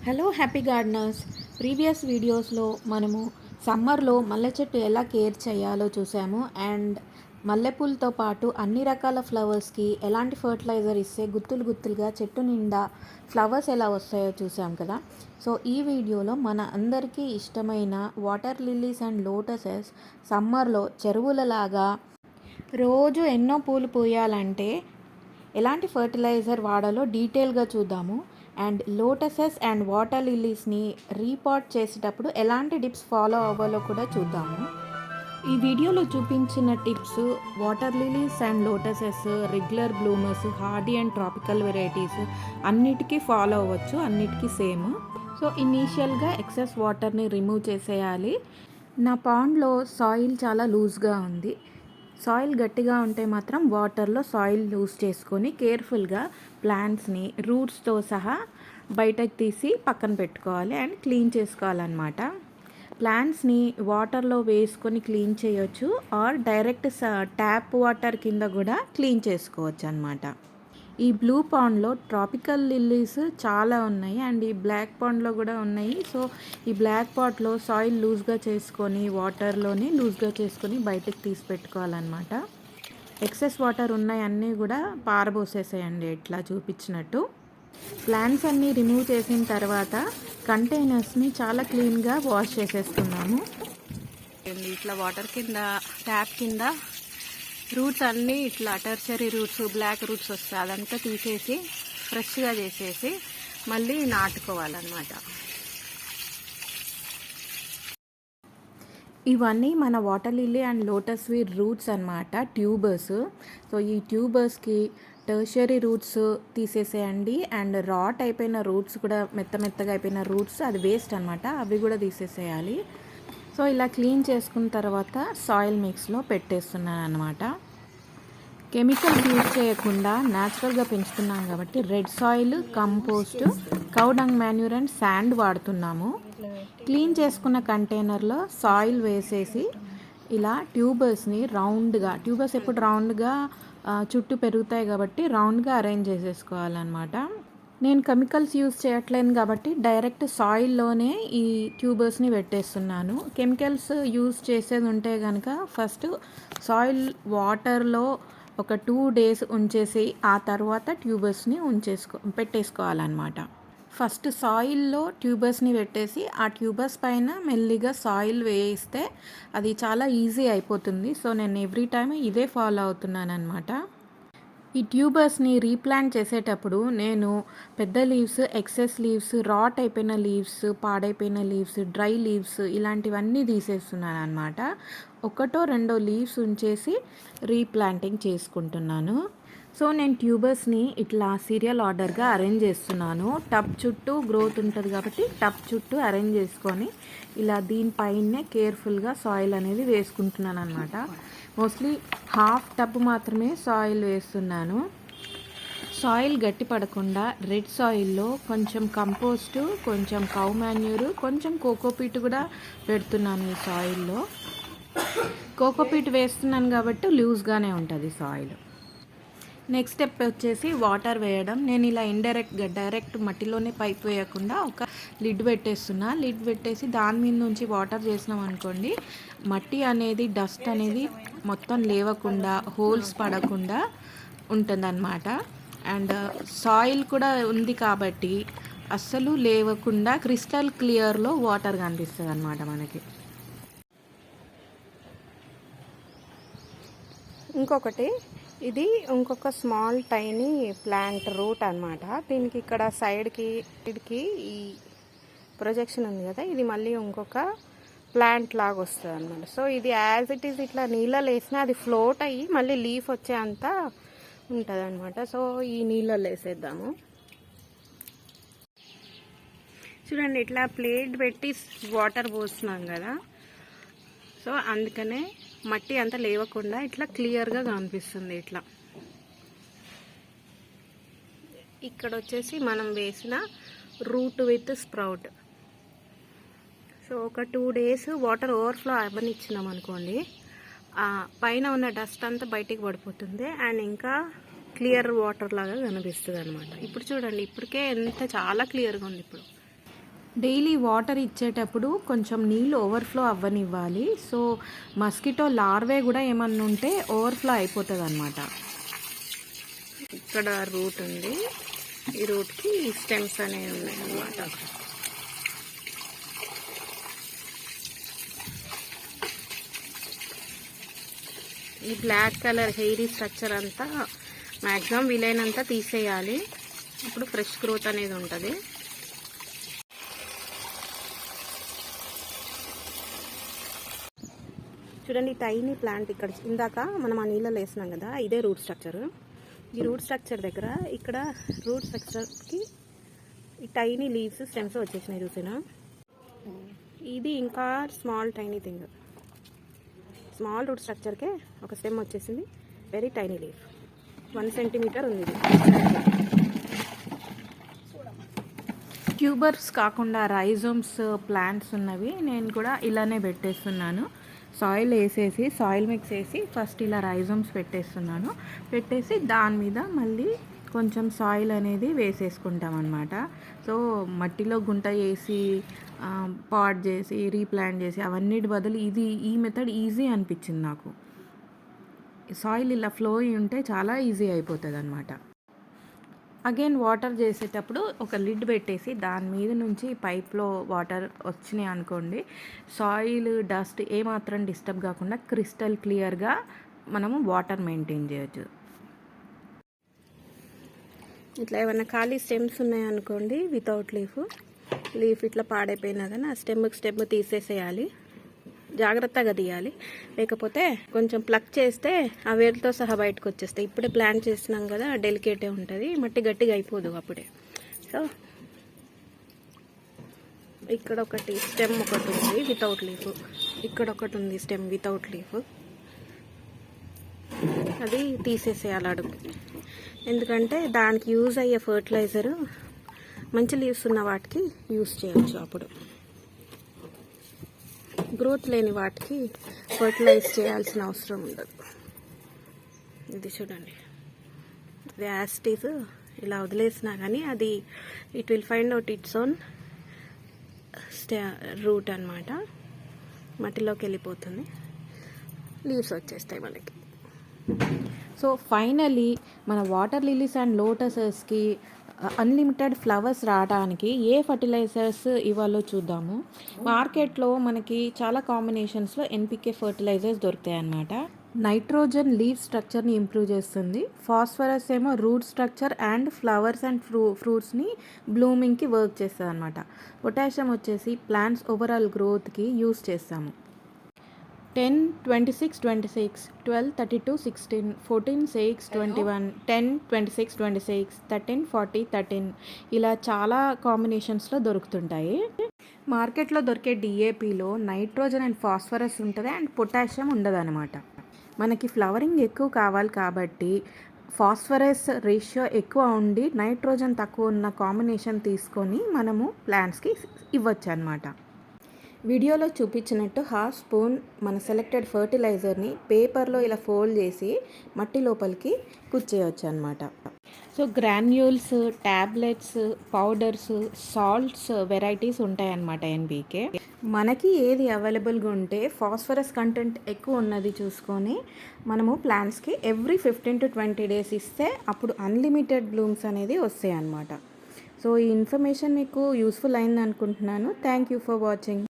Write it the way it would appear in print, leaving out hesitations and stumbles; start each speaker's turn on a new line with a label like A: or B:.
A: Hello happy gardeners. Previous వీడియోస్లో మనము సమ్మర్లో మల్లె చెట్టు ఎలా కేర్ చేయాలో చూసాము. అండ్ మల్లెపూలతో పాటు అన్ని రకాల ఫ్లవర్స్కి ఎలాంటి ఫర్టిలైజర్ ఇస్తే గుత్తులు గుత్తులుగా చెట్టు నిండా ఫ్లవర్స్ ఎలా వస్తాయో చూసాం కదా. సో ఈ వీడియోలో మన అందరికీ ఇష్టమైన వాటర్ లిల్లీస్ అండ్ లోటసెస్ సమ్మర్లో చెరువులలాగా రోజు ఎన్నో పూలు పూయాలంటే ఎలాంటి ఫర్టిలైజర్ వాడాలో డీటెయిల్గా చూద్దాము. అండ్ లోటసెస్ అండ్ వాటర్ లిల్లీస్ని రీపాట్ చేసేటప్పుడు ఎలాంటి టిప్స్ ఫాలో అవ్వాలో కూడా చూద్దాము. ఈ వీడియోలో చూపించిన tips water lilies and lotuses, regular bloomers, hardy and tropical varieties అన్నిటికీ ఫాలో అవ్వచ్చు, అన్నిటికీ సేమ్. సో ఇనీషియల్గా ఎక్సెస్ వాటర్ని రిమూవ్ చేసేయాలి. నా పాండ్లో సాయిల్ చాలా లూజ్గా ఉంది. సాయిల్ గట్టిగా ఉంటే మాత్రం వాటర్లో సాయిల్ లూజ్ చేసుకొని కేర్ఫుల్గా ప్లాంట్స్ని రూట్స్తో సహా బయటకు తీసి పక్కన పెట్టుకోవాలి అండ్ క్లీన్ చేసుకోవాలన్నమాట. ప్లాంట్స్ని వాటర్లో వేసుకొని క్లీన్ చేయొచ్చు ఆర్ డైరెక్ట్ ట్యాప్ వాటర్ కింద కూడా క్లీన్ చేసుకోవచ్చు అన్నమాట. ఈ బ్లూ పాండ్లో ట్రాపికల్ లిల్లీస్ చాలా ఉన్నాయి అండ్ ఈ బ్లాక్ పాండ్లో కూడా ఉన్నాయి. సో ఈ బ్లాక్ పాట్లో సాయిల్ లూజ్గా చేసుకొని వాటర్లోనే లూజ్గా చేసుకొని బయటకు తీసి పెట్టుకోవాలన్నమాట. ఎక్సెస్ వాటర్ ఉన్నాయి అన్నీ కూడా పారబోసేసేయండి ఇట్లా చూపించినట్టు. ప్లాంట్స్ అన్నీ రిమూవ్ చేసిన తర్వాత కంటైనర్స్ని చాలా క్లీన్గా వాష్ చేసేస్తున్నాము. ఇట్లా వాటర్ కింద ట్యాప్ కింద రూట్స్ అన్నీ ఇట్లా టెర్షరీ రూట్స్, బ్లాక్ రూట్స్ వస్తాయి, అదంతా తీసేసి ఫ్రెష్గా చేసేసి మళ్ళీ నాటుకోవాలన్నమాట. ఇవన్నీ మన water lily and lotus roots అన్నమాట, ట్యూబర్స్. సో ఈ ట్యూబర్స్కి టెర్షరీ రూట్స్ తీసేసేయండి అండ్ రాట్ అయిపోయిన రూట్స్ కూడా, మెత్తగా అయిపోయిన రూట్స్ అది వేస్ట్ అనమాట, అవి కూడా తీసేసేయాలి. సో ఇలా క్లీన్ చేసుకున్న తర్వాత సాయిల్ మిక్స్లో పెట్టేస్తున్నాను అనమాట. కెమికల్స్ యూజ్ చేయకుండా న్యాచురల్గా పెంచుతున్నాం కాబట్టి red soil, compost, cow dung manure and sand వాడుతున్నాము. క్లీన్ చేసుకున్న కంటైనర్లో సాయిల్ వేసేసి ఇలా ట్యూబర్స్ని రౌండ్గా, ట్యూబర్స్ ఎప్పుడు రౌండ్గా చుట్టూ పెరుగుతాయి కాబట్టి రౌండ్గా అరేంజ్ చేసేసుకోవాలన్నమాట. నేను కెమికల్స్ యూజ్ చేయట్లేను కాబట్టి డైరెక్ట్ సాయిల్లోనే ఈ ట్యూబర్స్ని పెట్టేస్తున్నాను. కెమికల్స్ యూజ్ చేసేది ఉంటే కనుక ఫస్ట్ సాయిల్ వాటర్లో ఒక 2 days ఉంచేసి ఆ తర్వాత ట్యూబర్స్ని పెట్టేసుకోవాలన్నమాట. ఫస్ట్ సాయిల్లో ట్యూబర్స్ని పెట్టేసి ఆ ట్యూబర్స్ పైన మెల్లిగా సాయిల్ వేయిస్తే అది చాలా ఈజీ అయిపోతుంది. సో నేను ఎవ్రీ టైం ఇదే ఫాలో అవుతున్నాను అనమాట. ఈ ట్యూబర్స్ని రీప్లాంట్ చేసేటప్పుడు నేను పెద్ద లీవ్స్, ఎక్సెస్ లీవ్స్, రాట్ అయిపోయిన లీవ్స్, పాడైపోయిన లీవ్స్, డ్రై లీవ్స్ ఇలాంటివన్నీ తీసేస్తున్నాను అనమాట. 1-2 లీవ్స్ ఉంచేసి రీప్లాంటింగ్ చేసుకుంటున్నాను. సో నేను ట్యూబర్స్ని ఇట్లా సీరియల్ ఆర్డర్గా అరేంజ్ చేస్తున్నాను. టబ్ చుట్టూ గ్రోత్ ఉంటుంది కాబట్టి టబ్ చుట్టూ అరేంజ్ చేసుకొని ఇలా దీనిపైనే కేర్ఫుల్గా సాయిల్ అనేది వేసుకుంటున్నాను అనమాట. మోస్ట్లీ హాఫ్ టబ్ మాత్రమే సాయిల్ వేస్తున్నాను. సాయిల్ గట్టి పడకుండా రెడ్ సాయిల్లో కొంచెం కంపోస్టు, కొంచెం కౌ మాన్యూరు, కొంచెం కోకోపీట్ కూడా పెడుతున్నాను ఈ సాయిల్లో. కోకోపీట్ వేస్తున్నాను కాబట్టి లూజ్గానే ఉంటుంది సాయిల్. నెక్స్ట్ స్టెప్ వచ్చేసి వాటర్ వేయడం. నేను ఇలా ఇండైరెక్ట్గా డైరెక్ట్ మట్టిలోనే పైప్ వేయకుండా ఒక లిడ్ పెట్టేస్తున్నా. లిడ్ పెట్టేసి దాని మీద నుంచి వాటర్ చేసినాం అనుకోండి, మట్టి అనేది, డస్ట్ అనేది మొత్తం లేవకుండా, హోల్స్ పడకుండా ఉంటుందన్నమాట. అండ్ సాయిల్ కూడా ఉంది కాబట్టి అస్సలు లేవకుండా క్రిస్టల్ క్లియర్లో వాటర్ కనిపిస్తుంది అన్నమాట మనకి. ఇది ఇంకొక స్మాల్ టైనీ ప్లాంట్ రూట్ అనమాట. దీనికి ఇక్కడ సైడ్కి ఈ ప్రొజెక్షన్ ఉంది కదా, ఇది మళ్ళీ ఇంకొక ప్లాంట్ లాగా వస్తుంది అనమాట. సో ఇది యాజ్ ఇట్ ఈజ్ ఇట్లా నీళ్ళలో వేసినా అది ఫ్లోట్ అయ్యి మళ్ళీ లీఫ్ వచ్చే అంత ఉంటుంది అనమాట. సో ఈ నీళ్ళలో వేసేద్దాము. చూడండి ఇట్లా ప్లేట్ పెట్టి వాటర్ పోస్తున్నాం కదా, సో అందుకనే మట్టి అంతా లేవకుండా ఇట్లా క్లియర్గా కనిపిస్తుంది. ఇట్లా ఇక్కడ వచ్చేసి మనం వేసిన రూట్ విత్ స్ప్రౌట్. సో ఒక 2 days వాటర్ ఓవర్ఫ్లో అవ్వనిచ్చినాం అనుకోండి, పైన ఉన్న డస్ట్ అంతా బయటికి పడిపోతుంది అండ్ ఇంకా క్లియర్ వాటర్ లాగా కనిపిస్తుంది అనమాట. ఇప్పుడు చూడండి, ఇప్పటికే ఎంత చాలా క్లియర్గా ఉంది. ఇప్పుడు డైలీ వాటర్ ఇచ్చేటప్పుడు కొంచెం నీళ్ళు ఓవర్ఫ్లో అవ్వనివ్వాలి. సో మస్కిటో లార్వే కూడా ఏమన్నా ఉంటే ఓవర్ఫ్లో అయిపోతుంది అనమాట. ఇక్కడ రూట్ ఉంది, ఈ రూట్కి స్టెమ్స్ అనేవి ఉన్నాయి అన్నమాట. ఈ బ్లాక్ కలర్ హెయిరీ స్ట్రక్చర్ అంతా మ్యాక్సిమం వీలైనంత తీసేయాలి, ఇప్పుడు ఫ్రెష్ గ్రోత్ అనేది ఉంటుంది. చూడండి టైనీ ప్లాంట్ ఇక్కడ ఇందాక మనం ఆ నీళ్ళలో వేసినాం కదా, ఇదే రూట్ స్ట్రక్చర్. ఈ రూట్ స్ట్రక్చర్ దగ్గర ఇక్కడ రూట్ స్ట్రక్చర్కి ఈ టైనీ లీవ్స్ స్టెమ్స్ వచ్చేసినాయి చూసినా. ఇది ఇంకా small tiny thing, small root స్ట్రక్చర్కే ఒక స్టెమ్ వచ్చేసింది, వెరీ టైనీ లీఫ్, 1 సెంటీమీటర్ ఉంది ఇది. ట్యూబర్స్ కాకుండా రైజోమ్స్ ప్లాంట్స్ ఉన్నవి నేను కూడా ఇలానే పెట్టేస్తున్నాను. సాయిల్ వేసేసి సాయిల్ మిక్స్ వేసి ఫస్ట్ ఇలా రైజోమ్స్ పెట్టేస్తున్నాను. పెట్టేసి దాని మీద మళ్ళీ కొంచెం సాయిల్ అనేది వేసేసుకుంటాం అన్నమాట. సో మట్టిలో గుంట వేసి పాట్ చేసి రీప్లాంట్ చేసి అవన్నిటి బదులు ఈ మెథడ్ ఈజీ అనిపించింది నాకు. సాయిల్ ఇలా ఫ్లో ఉంటే చాలా ఈజీ అయిపోతుంది అనమాట. అగైన్ వాటర్ చేసేటప్పుడు ఒక లిడ్ పెట్టేసి దాని మీద నుంచి పైప్లో వాటర్ వచ్చినాయి అనుకోండి, సాయిల్ డస్ట్ ఏమాత్రం డిస్టర్బ్ కాకుండా క్రిస్టల్ క్లియర్గా మనము వాటర్ మెయింటైన్ చేయొచ్చు. ఇట్లా ఏమైనా ఖాళీ స్టెమ్స్ ఉన్నాయనుకోండి వితౌట్ లీఫ్ ఇట్లా పాడైపోయినా కానీ ఆ స్టెమ్ తీసేసేయాలి, జాగ్రత్తగా తీయాలి, లేకపోతే కొంచెం ప్లక్ చేస్తే ఆ వేర్లతో సహా బయటకు వచ్చేస్తాయి. ఇప్పుడే ప్లాంట్ చేసినాం కదా, డెలికేటే ఉంటుంది, మట్టి గట్టిగా అయిపోదు అప్పుడే. సో ఇక్కడ ఒకటి స్టెమ్ ఒకటి ఉంది వితౌట్ లీఫ్, ఇక్కడ ఒకటి ఉంది స్టెమ్ వితౌట్ లీఫ్, అది తీసేసేయాలి అడుగు. ఎందుకంటే దానికి యూజ్ అయ్యే ఫర్టిలైజరు మంచి లీవ్స్ ఉన్న వాటికి యూజ్ చేయొచ్చు, అప్పుడు గ్రోత్ లేని వాటికి ఫర్టిలైజ్ చేయాల్సిన అవసరం ఉండదు. ఇది చూడండి, ఇది యాస్టీస్ ఇలా వదిలేసినా కానీ అది it will find out its own root అనమాట, మట్టిలోకి వెళ్ళిపోతుంది, లీవ్స్ వచ్చేస్తాయి మనకి. సో ఫైనలీ మన వాటర్ లిలీస్ అండ్ లోటసెస్కి అన్లిమిటెడ్ ఫ్లవర్స్ రావడానికి ఏ ఫర్టిలైజర్స్ ఇవ్వాలో చూద్దాము. మార్కెట్లో మనకి చాలా కాంబినేషన్స్లో ఎన్పికే ఫర్టిలైజర్స్ దొరుకుతాయి అన్నమాట. నైట్రోజన్ లీవ్ స్ట్రక్చర్ని ఇంప్రూవ్ చేస్తుంది, ఫాస్ఫరస్ ఏమో root structure and flowers and ఫ్రూట్స్ని బ్లూమింగ్కి వర్క్ చేస్తుంది అనమాట. పొటాషియం వచ్చేసి ప్లాంట్స్ ఓవరాల్ గ్రోత్కి యూస్ చేస్తాము. 10, 26, 26, 12, 32, 16, 14, 6, 21, 10, 26, 26, 13, 40, 13 ఇలా చాలా కాంబినేషన్స్లో దొరుకుతుంటాయి. మార్కెట్లో దొరికే డిఏపిలో నైట్రోజన్ అండ్ ఫాస్ఫరస్ ఉంటుంది అండ్ పొటాషియం ఉండదు అనమాట. మనకి ఫ్లవరింగ్ ఎక్కువ కావాలి కాబట్టి ఫాస్ఫరస్ రేషియో ఎక్కువ ఉండి నైట్రోజన్ తక్కువ ఉన్న కాంబినేషన్ తీసుకొని మనము ప్లాంట్స్కి ఇవ్వచ్చు అనమాట. వీడియోలో చూపించినట్టు హాఫ్ స్పూన్ మన సెలెక్టెడ్ ఫర్టిలైజర్ని పేపర్లో ఇలా ఫోల్డ్ చేసి మట్టి లోపలికి కుచ్చేయచ్చు అనమాట. So granules, tablets, powders, salts varieties ఉంటాయన్నమాట ఎన్బీకే. మనకి ఏది అవైలబుల్గా ఉంటే ఫాస్ఫరస్ కంటెంట్ ఎక్కువ ఉన్నది చూసుకొని మనము ప్లాంట్స్కి ఎవ్రీ 15 to 20 days ఇస్తే అప్పుడు అన్లిమిటెడ్ బ్లూమ్స్ అనేది వస్తాయి అన్నమాట. సో ఈ ఇన్ఫర్మేషన్ మీకు యూస్ఫుల్ అయింది అనుకుంటున్నాను. Thank you for watching.